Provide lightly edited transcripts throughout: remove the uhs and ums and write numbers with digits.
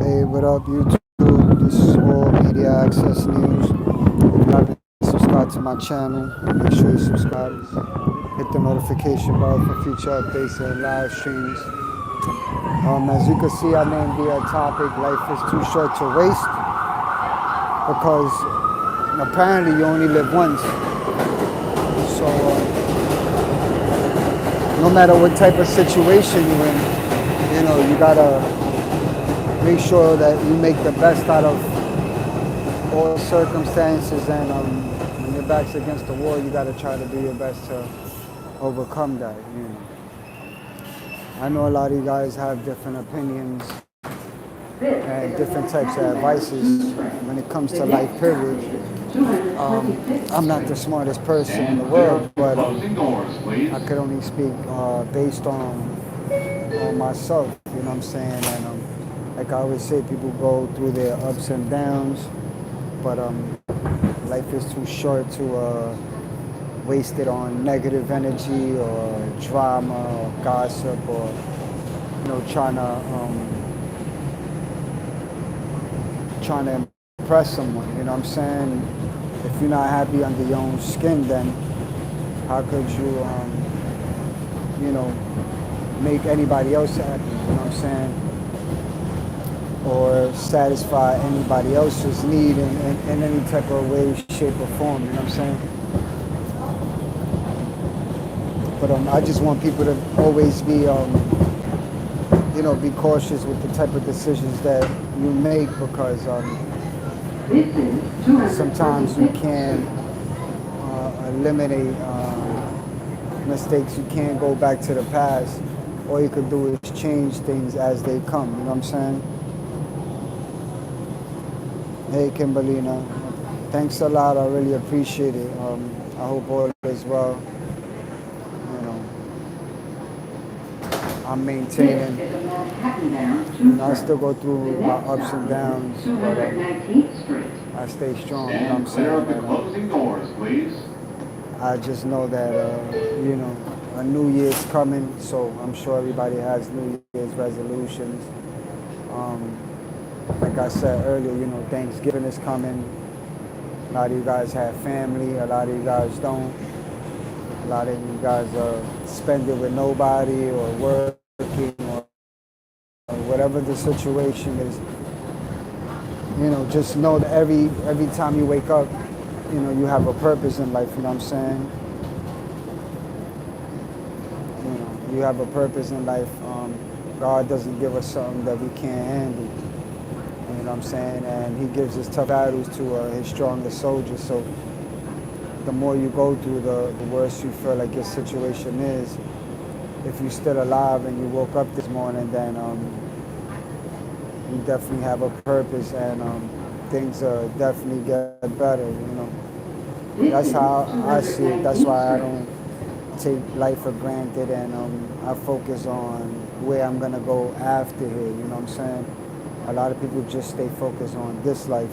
Hey, what up, YouTube? This is All Media Access News. If you haven't subscribed to my channel, make sure you subscribe. Hit the notification bell for future updates and live streams. As you can see, I named the topic "Life is too short to waste" because apparently you only live once. So, no matter what type of situation you're in, you gotta make sure that you make the best out of all circumstances, and when your back's against the wall, you got to try to do your best to overcome that. I know a lot of you guys have different opinions and different types of advices when it comes to life, period. I'm not the smartest person in the world, but I could only speak based on myself, you know what I'm saying? And like I always say, people go through their ups and downs, but life is too short to waste it on negative energy or drama or gossip or trying to impress someone. You know what I'm saying? If you're not happy under your own skin, then how could you make anybody else happy? You know what I'm saying? Or satisfy anybody else's need in any type of way, shape, or form. You know what I'm saying? But I just want people to always be cautious with the type of decisions that you make, because sometimes you can eliminate mistakes. You can't go back to the past. All you could do is change things as they come. You know what I'm saying? Hey, Kimberlina, thanks a lot. I really appreciate it. I hope all is well. You know, I'm maintaining. I still go through my ups and downs, but I stay strong. You know what I'm saying? Closing doors, please. I just know that a new year's coming, so I'm sure everybody has New Year's resolutions. Like I said earlier, Thanksgiving is coming. A lot of you guys have family, a lot of you guys don't. A lot of you guys spend it with nobody or working or whatever the situation is. Just know that every time you wake up, you have a purpose in life. You know what I'm saying? You have a purpose in life. God doesn't give us something that we can't handle. You know what I'm saying? And he gives us tough battles to his strongest soldiers. So the more you go through, the worse you feel like your situation is. If you're still alive and you woke up this morning, then you definitely have a purpose, and things definitely get better. That's how I see it. That's why I don't take life for granted, and I focus on where I'm gonna go after here. You know what I'm saying? A lot of people just stay focused on this life.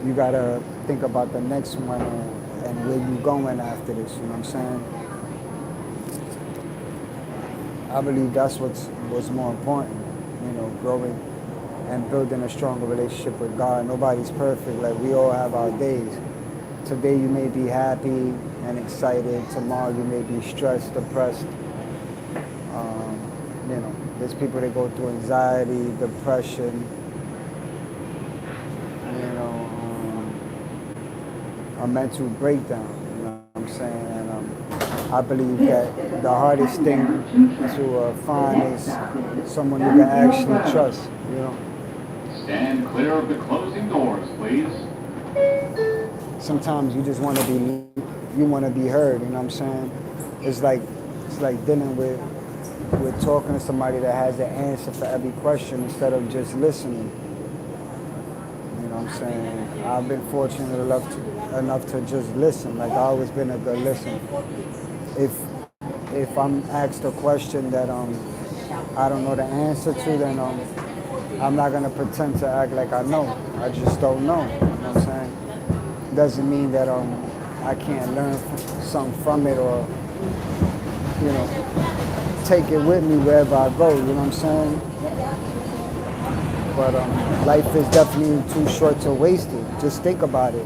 You gotta think about the next one and where you going after this. You know what I'm saying? I believe that's what's more important. Growing and building a stronger relationship with God. Nobody's perfect. Like, we all have our days. Today you may be happy and excited. Tomorrow you may be stressed, depressed. There's people that go through anxiety, depression, a mental breakdown. You know what I'm saying? And I believe that the hardest thing to find is someone you can actually trust. Stand clear of the closing doors, please. Sometimes you just want to be heard. You know what I'm saying? It's like dealing with talking to somebody that has the answer for every question instead of just listening. You know what I'm saying? I've been fortunate enough to just listen. Like, I've always been a good listener. If I'm asked a question that I don't know the answer to, then I'm not gonna pretend to act like I know. I just don't know. You know what I'm saying? Doesn't mean that I can't learn something from it, or take it with me wherever I go. You know what I'm saying? But life is definitely too short to waste it. Just think about it.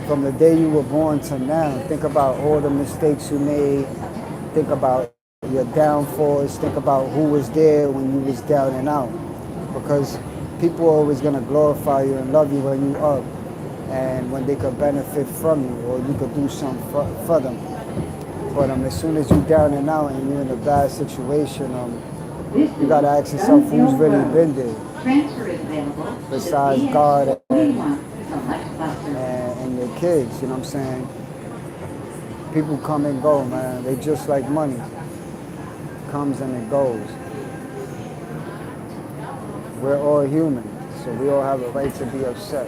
From the day you were born to now, think about all the mistakes you made. Think about your downfalls. Think about who was there when you was down and out. Because people are always gonna glorify you and love you when you up, and when they could benefit from you, or you could do something for them. But as soon as you're down and out and you're in a bad situation, you gotta ask yourself who's really been there besides God and your kids. You know what I'm saying? People come and go, man. They just like money, comes and it goes. We're all human, so we all have a right to be upset.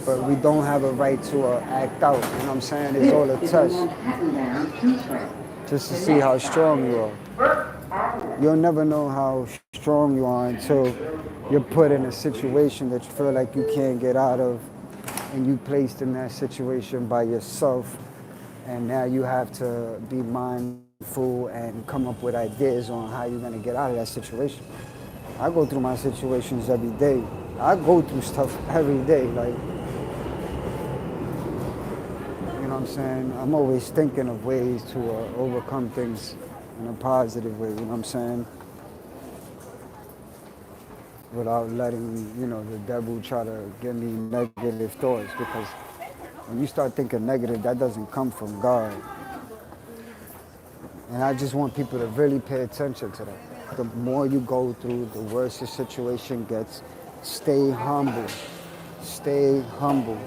But we don't have a right to act out. You know what I'm saying? It's all a test. Just to see how strong you are. You'll never know how strong you are until you're put in a situation that you feel like you can't get out of, and you placed in that situation by yourself, and now you have to be mindful and come up with ideas on how you're gonna get out of that situation. I go through my situations every day. I go through stuff every day, like, you know what I'm saying? I'm always thinking of ways to overcome things in a positive way, you know what I'm saying? Without letting, the devil try to give me negative thoughts, because when you start thinking negative, that doesn't come from God. And I just want people to really pay attention to that. The more you go through, the worse the situation gets. Stay humble. Stay humble.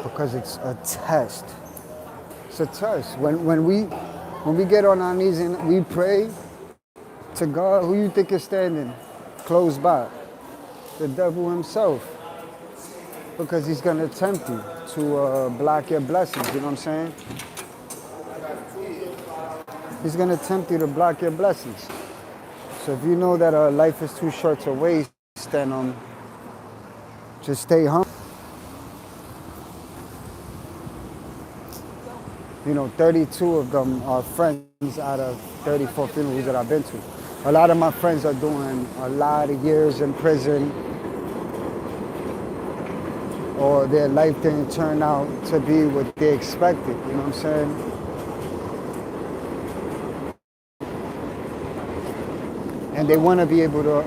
Because it's a test. It's a test. When we get on our knees and we pray to God, who you think is standing close by? The devil himself. Because he's going to tempt you to block your blessings, you know what I'm saying? He's going to tempt you to block your blessings. So if you know that life is too short to waste, then just stay humble. 32 of them are friends out of 34 funerals that I've been to. A lot of my friends are doing a lot of years in prison, or their life didn't turn out to be what they expected, you know what I'm saying? And they want to be able to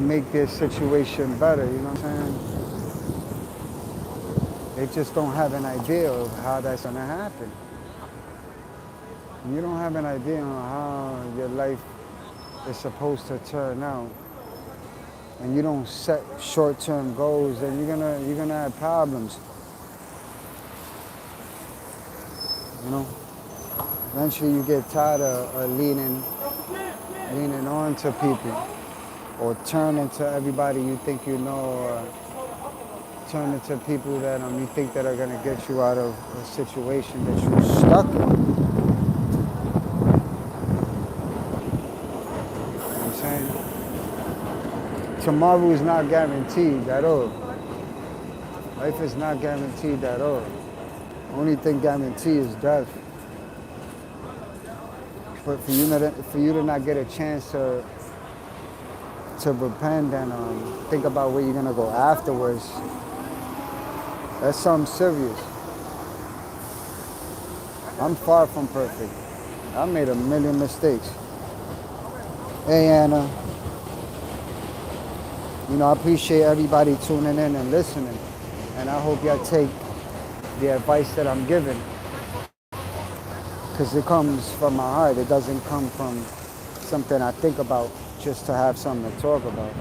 make their situation better, you know what I'm saying? They just don't have an idea of how that's going to happen. You don't have an idea on how your life is supposed to turn out, and you don't set short-term goals, then you're gonna have problems. Eventually you get tired of leaning on to people, or turning to everybody you think you know, or turning to people that you think that are gonna get you out of a situation that you're stuck in. You know what I'm saying? Tomorrow is not guaranteed at all. Life is not guaranteed at all. Only thing guaranteed is death. But for you to not get a chance to repent and think about where you're gonna go afterwards, that's something serious. I'm far from perfect. I made a million mistakes. Hey Anna, I appreciate everybody tuning in and listening, and I hope y'all take the advice that I'm giving, because it comes from my heart. It doesn't come from something I think about just to have something to talk about.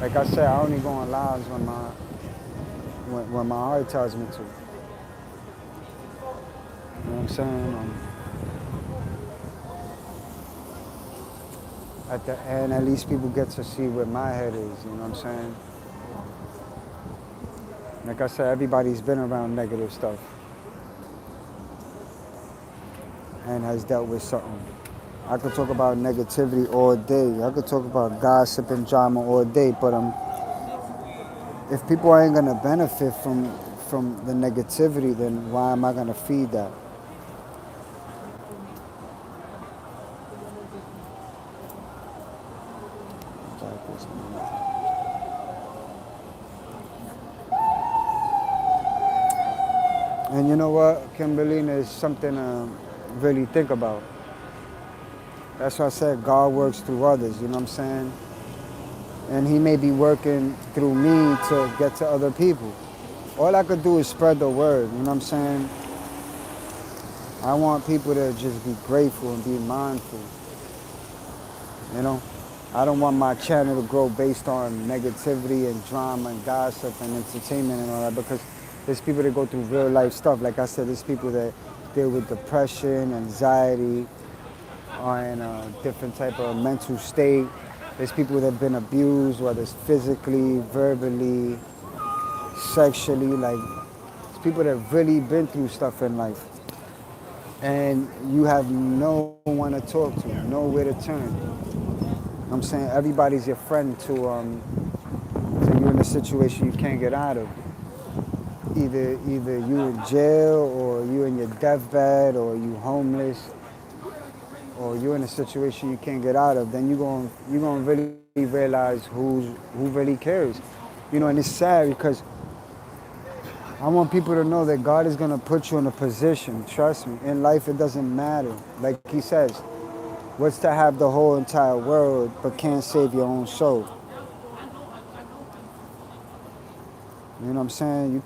Like I said, I only go on lives when my heart tells me to. You know what I'm saying? At the end, at least people get to see where my head is, you know what I'm saying? Like I said, everybody's been around negative stuff and has dealt with something. I could talk about negativity all day. I could talk about gossip and drama all day, but if people ain't gonna benefit from the negativity, then why am I gonna feed that? start this, man. And you know what, Kimberlina, is something to really think about. That's why I said God works through others, you know what I'm saying? And he may be working through me to get to other people. All I could do is spread the word, you know what I'm saying? I want people to just be grateful and be mindful, you know? I don't want my channel to grow based on negativity and drama and gossip and entertainment and all that, because there's people that go through real life stuff. Like I said, there's people that deal with depression, anxiety, or in a different type of mental state. There's people that have been abused, whether it's physically, verbally, sexually. Like, it's people that have really been through stuff in life. And you have no one to talk to, nowhere to turn. I'm saying everybody's your friend to you in a situation you can't get out of. Either you in jail, or you in your deathbed, or you homeless, or you're in a situation you can't get out of. Then you're gonna really realize who really cares. You know, and it's sad because I want people to know that God is gonna put you in a position. Trust me, in life it doesn't matter. Like he says, what's to have the whole entire world but can't save your own soul? You know what I'm saying? You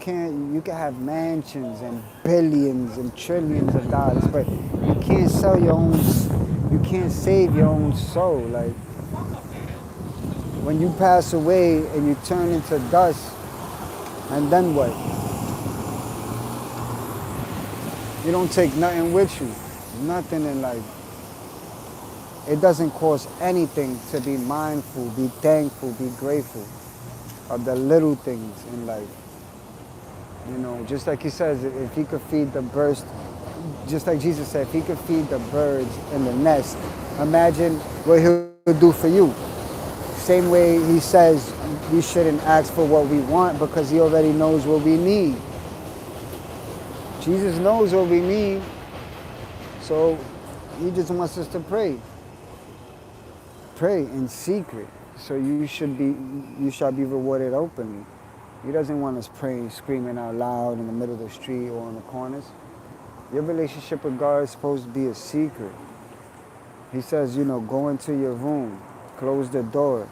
can have mansions and billions and trillions of dollars, but you can't sell your own, you can't save your own soul. Like, when you pass away and you turn into dust, and then what? You don't take nothing with you. Nothing in life. It doesn't cost anything to be mindful, be thankful, be grateful of the little things in life. You know, just like he says, if he could feed the birds, just like Jesus said, if he could feed the birds in the nest, imagine what he'll do for you. Same way he says we shouldn't ask for what we want, because he already knows what we need. Jesus knows what we need, so he just wants us to pray. Pray in secret, so you shall be rewarded openly. He doesn't want us praying, screaming out loud in the middle of the street or in the corners. Your relationship with God is supposed to be a secret. He says, you know, go into your room, close the door.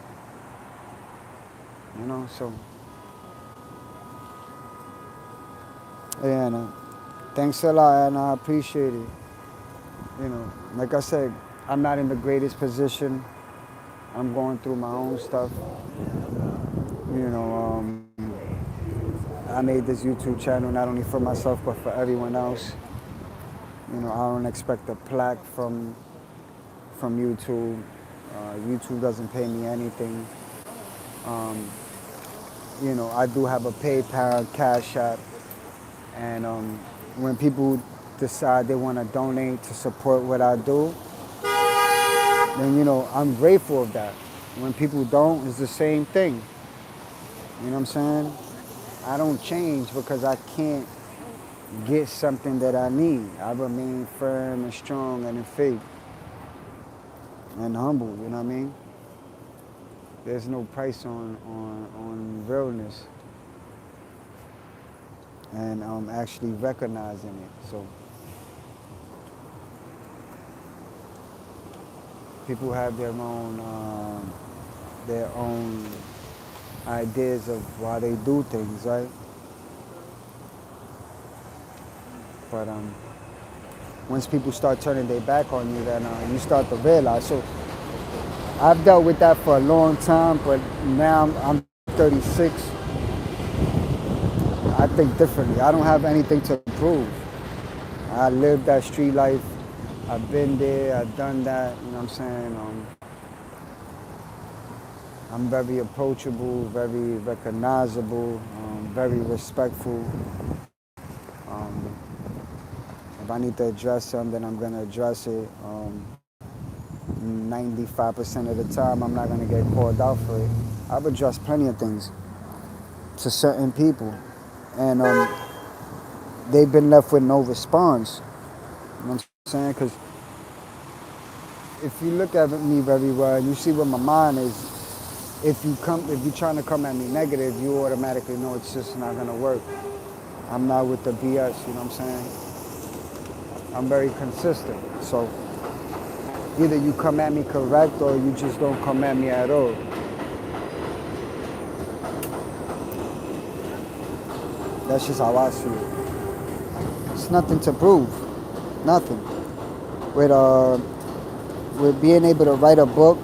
You know, so. Yeah, Anna. Thanks a lot, and I appreciate it. You know, like I said, I'm not in the greatest position. I'm going through my own stuff. You know, I made this YouTube channel not only for myself, but for everyone else. You know, I don't expect a plaque from YouTube. YouTube doesn't pay me anything. You know, I do have a PayPal, Cash App, and when people decide they want to donate to support what I do, then, you know, I'm grateful of that. When people don't, it's the same thing. You know what I'm saying? I don't change because I can't get something that I need. I remain firm and strong and in faith and humble, you know what I mean? There's no price on realness and actually recognizing it. So people have their own ideas of why they do things, right? But once people start turning their back on you, then you start to realize. So I've dealt with that for a long time, but now I'm 36. I think differently. I don't have anything to prove. I lived that street life. I've been there. I've done that. You know what I'm saying? I'm very approachable, very recognizable, very respectful. If I need to address something, then I'm going to address it. 95% of the time, I'm not going to get called out for it. I've addressed plenty of things to certain people, and they've been left with no response. You know what I'm saying? Because if you look at me very well, you see where my mind is. if you're trying to come at me negative, you automatically know it's just not gonna work. I'm not with the BS, you know what I'm saying? I'm very consistent. So either you come at me correct or you just don't come at me at all. That's just how I see it. It's nothing to prove. Nothing. With with being able to write a book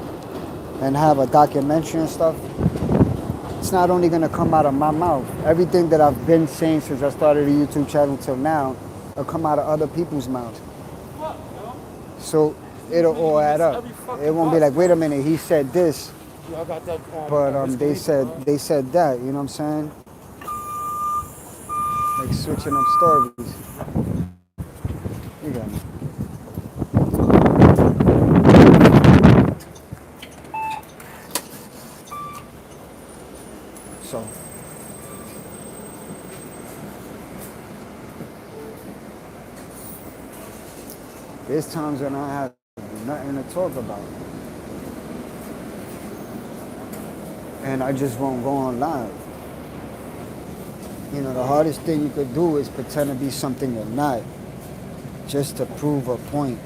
and have a documentary and stuff, it's not only gonna come out of my mouth. Everything that I've been saying since I started a YouTube channel till now will come out of other people's mouths. So it'll all add up. It won't be like, wait a minute, he said this, but they said that. You know what I'm saying? Like switching up stories. You got me. So there's times when I have nothing to talk about. And I just won't go on live. You know, the hardest thing you could do is pretend to be something you're not, just to prove a point.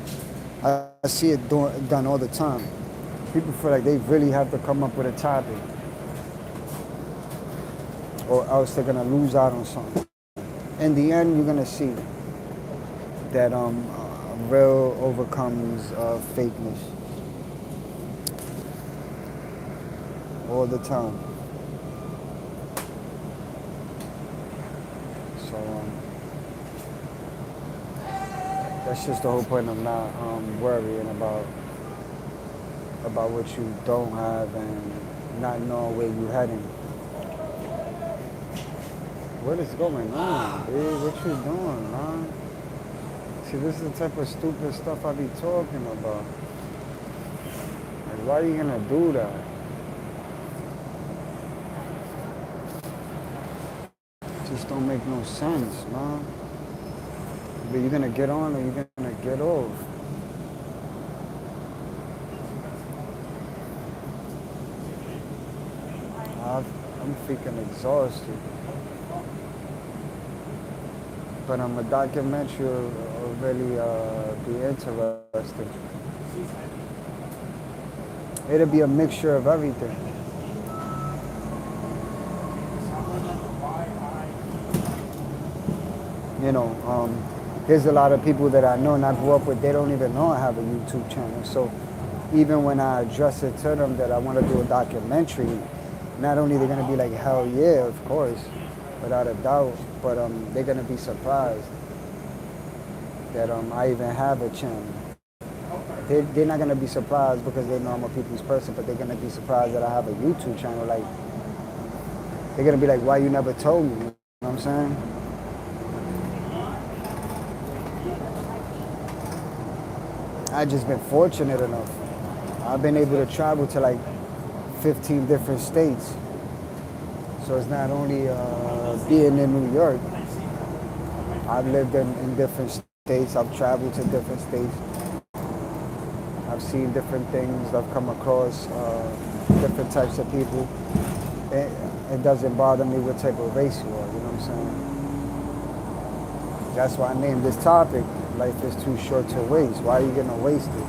I see it done all the time. People feel like they really have to come up with a topic, or else they're gonna lose out on something. In the end, you're gonna see that real overcomes fakeness all the time. So that's just the whole point of not worrying about what you don't have and not knowing where you're heading. What is going on, dude? What you doing, man? See, this is the type of stupid stuff I be talking about. Like, why are you gonna do that? Just don't make no sense, man. But you're gonna get on or you're gonna get off. I'm freaking exhausted. But a documentary will really be interesting. It'll be a mixture of everything. You know, there's a lot of people that I know and I grew up with, they don't even know I have a YouTube channel. So even when I address it to them that I want to do a documentary, not only they're going to be like, hell yeah, of course, without a doubt, but they're going to be surprised that I even have a channel. They're not going to be surprised because they know I'm a people's person, but they're going to be surprised that I have a YouTube channel. Like, they're going to be like, why you never told me? You know what I'm saying? I just been fortunate enough. I've been able to travel to like 15 different states. So it's not only being in New York. I've lived in different states. I've traveled to different states. I've seen different things. I've come across different types of people. It doesn't bother me what type of race you are, you know what I'm saying? That's why I named this topic, Life is Too Short to Waste. Why are you gonna waste it?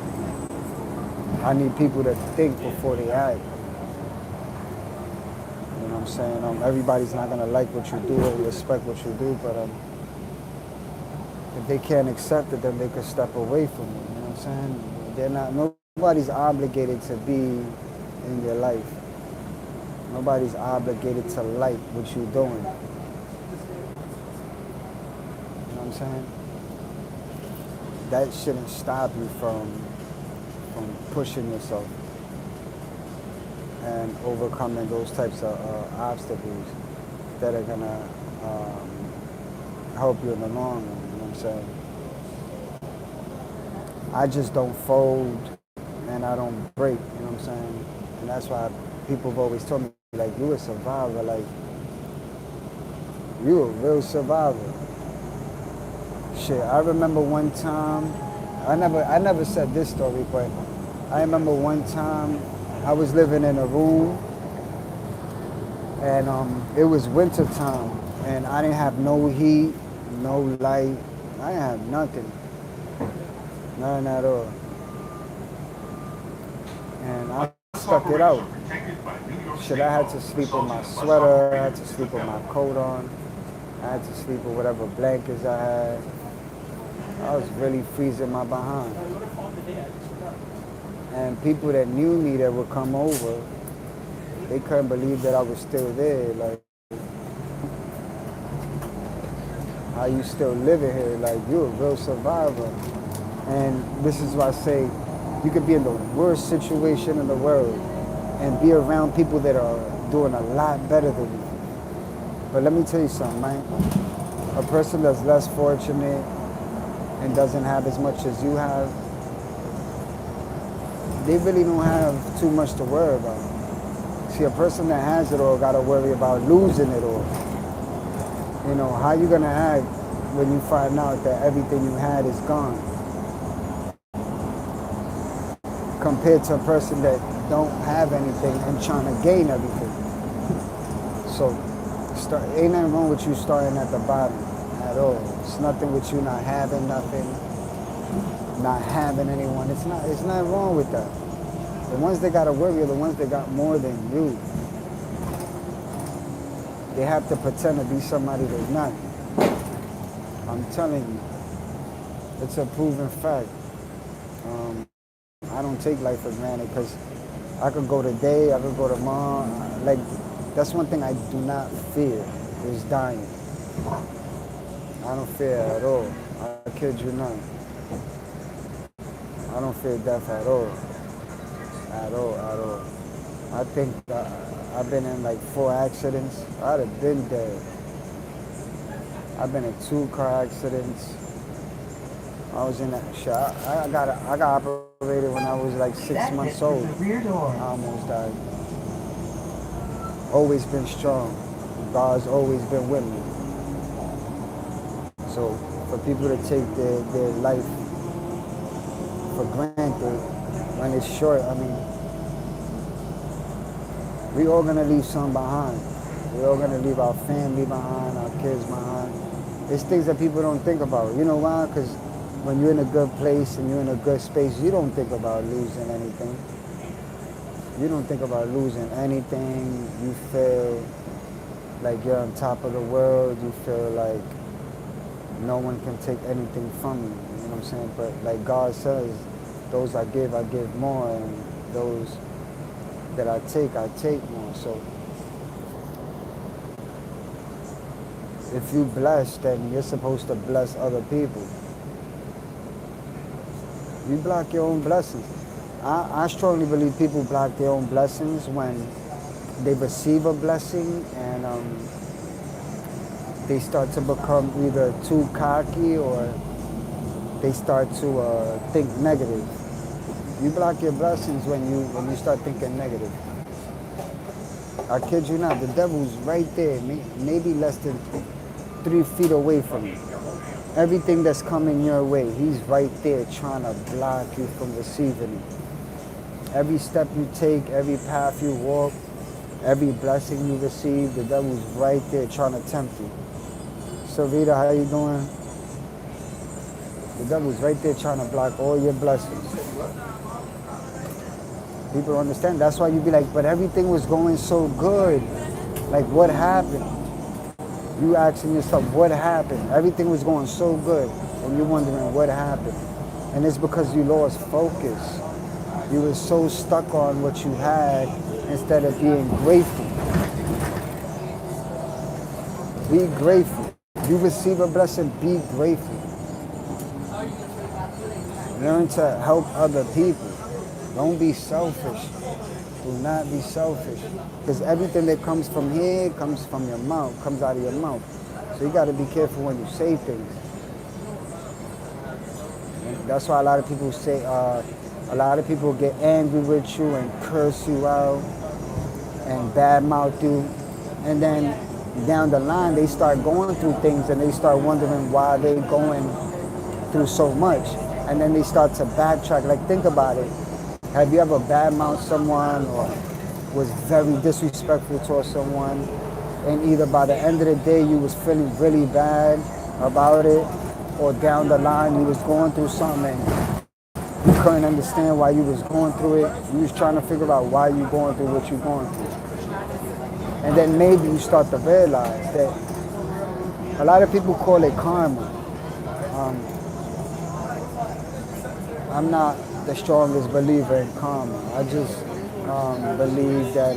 I need people to think before they act. You know what I'm saying? Everybody's not gonna like what you do or respect what you do, but if they can't accept it, then they can step away from it. You know what I'm saying? Nobody's obligated to be in your life. Nobody's obligated to like what you're doing. You know what I'm saying? That shouldn't stop you from pushing yourself and overcoming those types of obstacles that are gonna help you in the long run. You know what I'm saying? I just don't fold and I don't break. You know what I'm saying? And that's why people have always told me, like, you a survivor. Like, you a real survivor. Shit, I remember one time, I never said this story, but I remember one time I was living in a room and it was winter time, and I didn't have no heat, no light. I didn't have nothing, nothing at all. And I stuck it out. Shit, I had to sleep with my sweater, I had to sleep with my coat on, I had to sleep with whatever blankets I had. I was really freezing my behind. And people that knew me that would come over, they couldn't believe that I was still there. Like, how you still living here? Like, you're a real survivor. And this is why I say, you could be in the worst situation in the world and be around people that are doing a lot better than you. But let me tell you something, man. A person that's less fortunate and doesn't have as much as you have, they really don't have too much to worry about. See, a person that has it all got to worry about losing it all. You know, how you gonna act when you find out that everything you had is gone? Compared to a person that don't have anything and trying to gain everything. So, ain't nothing wrong with you starting at the bottom at all. It's nothing with you not having nothing, not having anyone. It's nothing wrong with that. The ones that gotta worry are the ones that got more than you. They have to pretend to be somebody they're not. I'm telling you, it's a proven fact. I don't take life for granted because I could go today, I could go tomorrow. Like, that's one thing I do not fear is dying. I don't fear at all. I kid you not. I don't fear death at all. At all, at all. I think I've been in like 4 accidents. I'd have been dead. I've been in 2 car accidents. I was in that shit. I got operated when I was like 6 months old. I almost died. Always been strong. God's always been with me. So for people to take their life for granted when it's short, I mean, we all gonna leave something behind. We all gonna leave our family behind, our kids behind. It's things that people don't think about. You know why? Because when you're in a good place and you're in a good space, you don't think about losing anything. You don't think about losing anything. You feel like you're on top of the world. You feel like no one can take anything from you. You know what I'm saying? But like God says, those I give more, and those that I take more. So if you bless, then you're supposed to bless other people. You block your own blessings. I strongly believe people block their own blessings when they receive a blessing and they start to become either too cocky or they start to think negative. You block your blessings when you start thinking negative. I kid you not, the devil's right there, maybe less than 3 feet away from you. Everything that's coming your way, he's right there trying to block you from receiving it. Every step you take, every path you walk, every blessing you receive, the devil's right there trying to tempt you. So Rita, how you doing? The devil's right there trying to block all your blessings. People don't understand. That's why you be like, but everything was going so good. Like, what happened? You asking yourself, what happened? Everything was going so good, and you're wondering what happened. And it's because you lost focus. You were so stuck on what you had instead of being grateful. Be grateful. You receive a blessing, be grateful. Learn to help other people. Don't be selfish. Do not be selfish. Because everything that comes from here comes from your mouth, comes out of your mouth. So you got to be careful when you say things. And that's why a lot of people say, a lot of people get angry with you and curse you out and badmouth you. And then down the line, they start going through things and they start wondering why they're going through so much. And then they start to backtrack. Like, think about it. Have you ever badmouthed someone or was very disrespectful towards someone, and either by the end of the day you was feeling really bad about it, or down the line you was going through something and you couldn't understand why you was going through it. You was trying to figure out why you going through what you going through. And then maybe you start to realize that a lot of people call it karma. I'm not the strongest believer in karma. I just believe that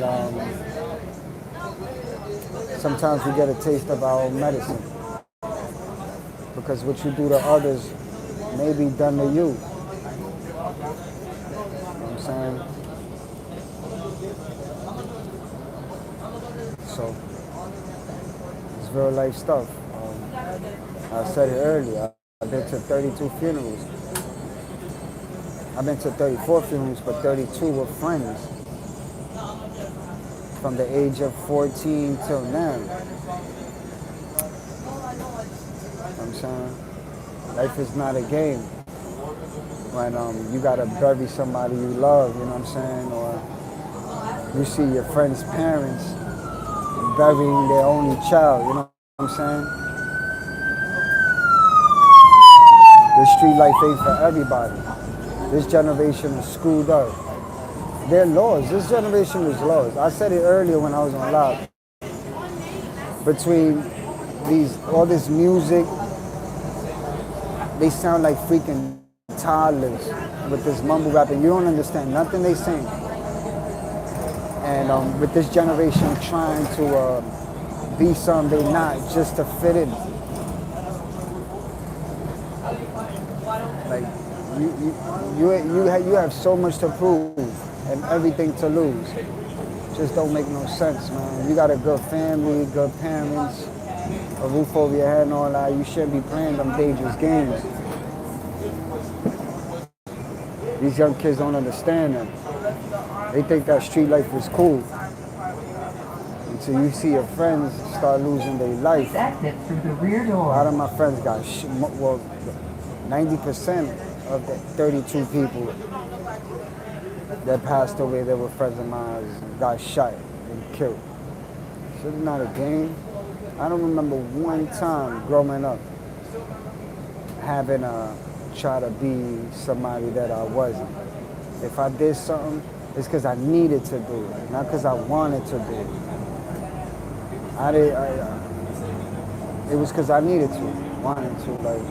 sometimes we get a taste of our own medicine. Because what you do to others may be done to you. You know what I'm saying? So, it's real life stuff. I said it earlier, I've been to 32 funerals. I've been to 34 funerals, but 32 were friends. From the age of 14 till now. You know what I'm saying? Life is not a game. When you gotta bury somebody you love, you know what I'm saying? Or you see your friend's parents burying their only child, you know what I'm saying? This street life ain't for everybody. This generation is screwed up. They're laws. This generation is laws. I said it earlier when I was on live. Between all this music, they sound like freaking toddlers with this mumble rapping. You don't understand nothing they sing. And with this generation trying to be something they're not just to fit in. Like you have so much to prove and everything to lose. Just don't make no sense, man. You got a good family, good parents, a roof over your head and all that. You shouldn't be playing them dangerous games. These young kids don't understand that. They think that street life is cool. Until you see your friends start losing their life. Exit through the rear door. A lot of my friends got, 90% of the 32 people that passed away that were friends of mine got shot and killed. So it's not a game. I don't remember one time growing up having to try to be somebody that I wasn't. If I did something, it's because I needed to do it, not because I wanted to do it. It was because I needed to, wanted to. Like,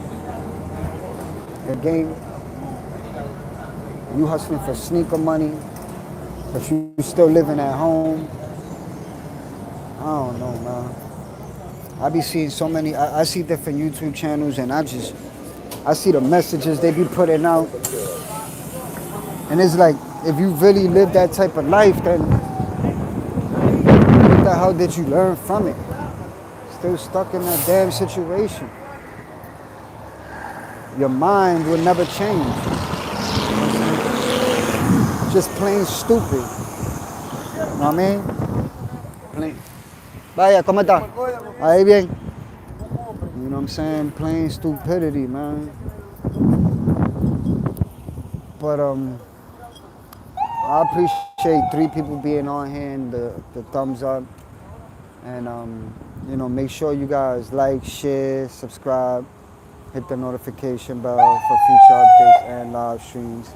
the game, you hustling for sneaker money, but you still living at home. I don't know, man. I be seeing so many, I see different YouTube channels and I see the messages they be putting out. And it's like, if you really live that type of life, then what the hell did you learn from it? Still stuck in that damn situation. Your mind will never change. Just plain stupid. You know what I mean? Plain. Vaya, ¿cómo está? Ahí bien. You know what I'm saying? Plain stupidity, man. But I appreciate 3 people being on here and the thumbs up. And you know, make sure you guys like, share, subscribe, hit the notification bell for future updates and live streams.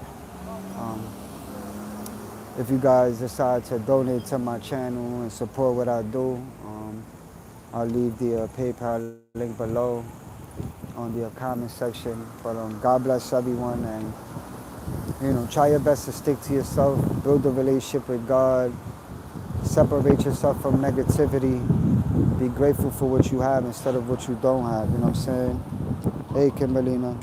If you guys decide to donate to my channel and support what I do, I'll leave the PayPal link below on the comment section. But God bless everyone, and you know, try your best to stick to yourself, build a relationship with God, separate yourself from negativity, be grateful for what you have instead of what you don't have. You know what I'm saying? Hey, Kimberlina.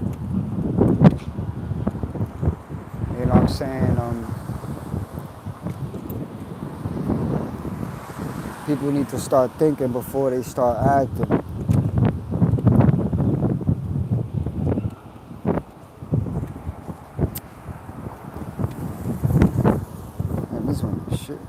You know what I'm saying? People need to start thinking before they start acting. Man, this one is shit.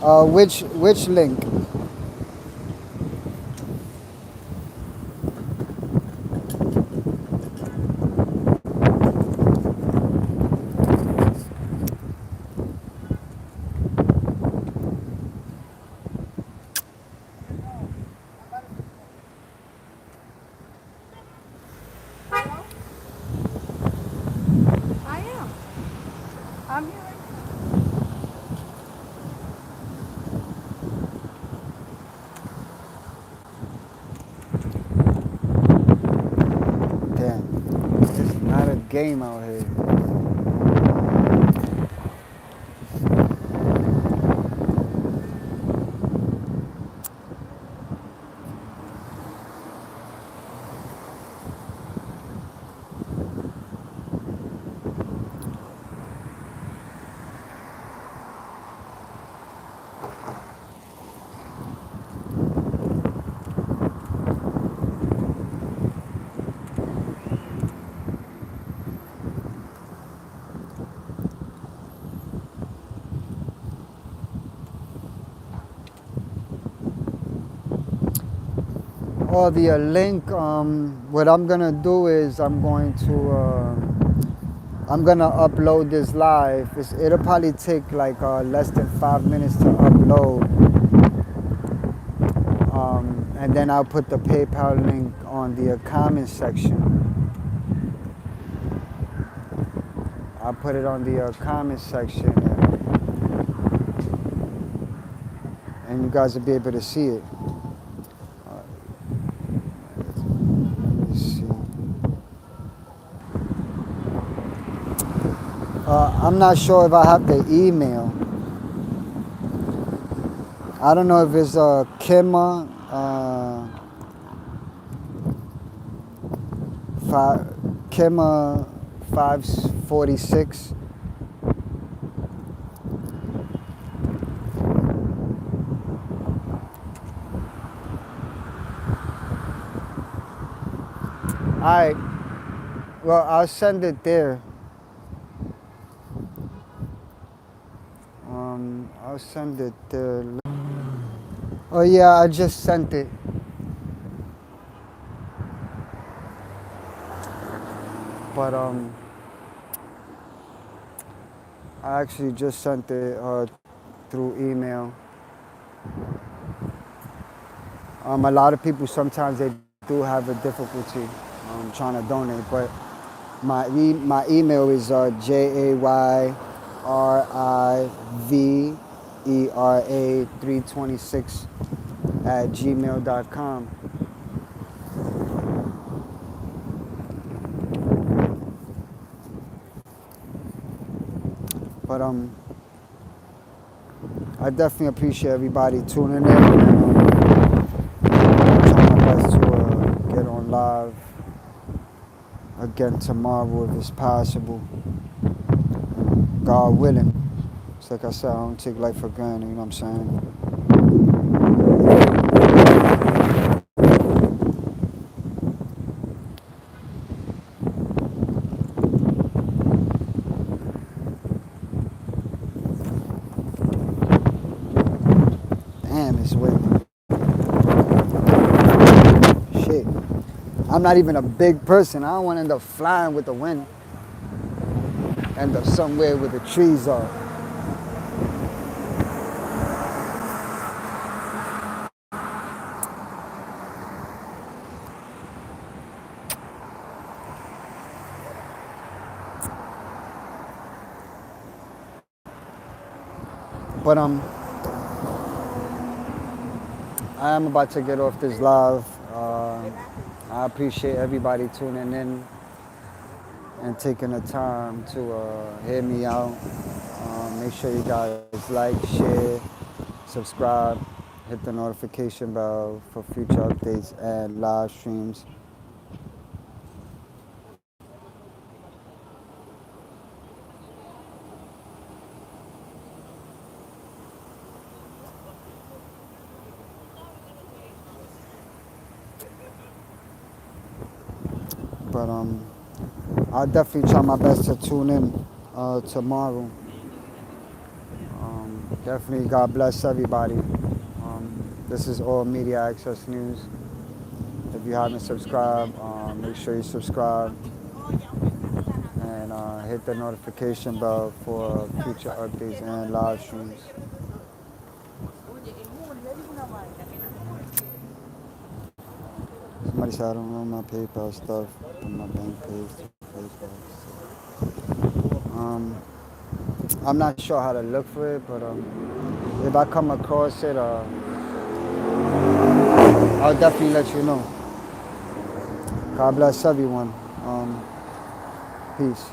Which link? I am. I'm here. Damn, it's not a game out here. Or the link. What I'm gonna do is I'm gonna upload this live. It'll probably take like less than 5 minutes to upload, and then I'll put the PayPal link on the comment section. I'll put it on the comment section, and you guys will be able to see it. Let me see. I'm not sure if I have the email. I don't know if it's Kima Kima 546. All right. Well, I'll send it there. I'll send it there. Oh yeah, I just sent it. But I actually just sent it through email. A lot of people sometimes they do have a difficulty trying to donate, but my email is JAYRIVERA326 @gmail.com. But I definitely appreciate everybody tuning in. Trying my best to get on live again tomorrow if it's possible. God willing. It's like I said, I don't take life for granted, you know what I'm saying? Damn, it's windy. Shit. I'm not even a big person. I don't want to end up flying with the wind. End up somewhere where the trees are. But I am about to get off this live. I appreciate everybody tuning in and taking the time to hear me out. Make sure you guys like, share, subscribe, hit the notification bell for future updates and live streams. But I'll definitely try my best to tune in tomorrow. Definitely, God bless everybody. This is All Media Access News. If you haven't subscribed, make sure you subscribe and hit the notification bell for future updates and live streams. Somebody said I don't know my PayPal stuff from my bank page to PayPal. I'm not sure how to look for it, but if I come across it, I'll definitely let you know. God bless everyone. Peace.